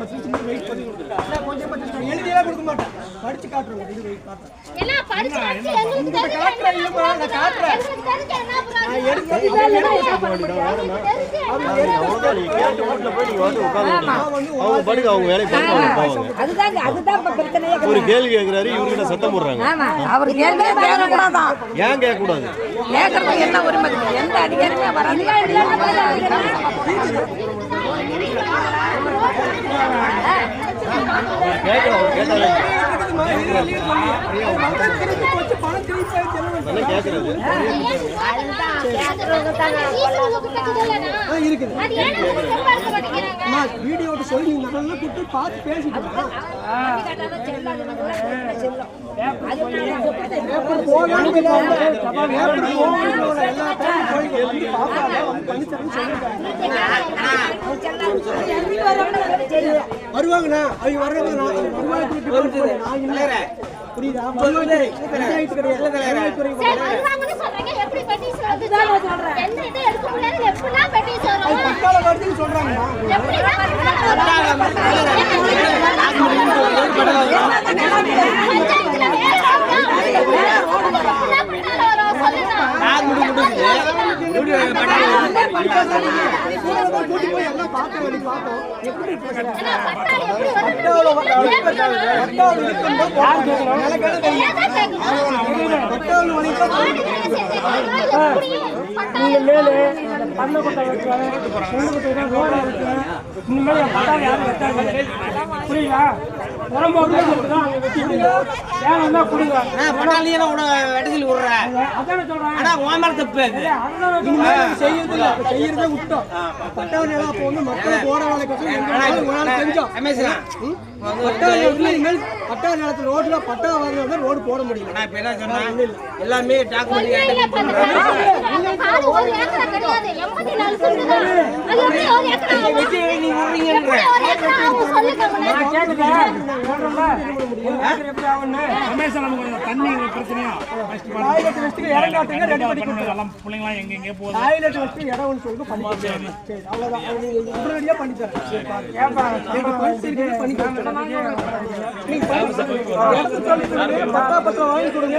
Wait பண்ணி கொஞ்சம் எழுதியெல்லாம் கொடுக்க மாட்டேன், படிச்சு காட்டுறேன். இது வெயிட் காட்டுறேன். ஒரு கேள்வி கேட்கிறாரு, இவர்கிட்ட சத்தம் போடுறாங்க. ஏன் கேட்க கூடாது? என்ன உரிமை? எந்த அதிகாரமே வராது. வீடியோ சொல்லி நல்லா கூப்பிட்டு பார்த்து பேசிட்டு வருவாங்கண்ணா. அவங்க வர்றவங்க புரியுதா? செய்யறதே விட்டோம். பட்டவன் எல்லாம் அப்போ வந்து மக்களை போட வேலை செஞ்சோம். பட்டா நிலத்துல ரோட்ல பட்டா வாங்க ரோடு போட முடியல. எல்லாமே பத்திரம் வாங்கி கொடுங்க.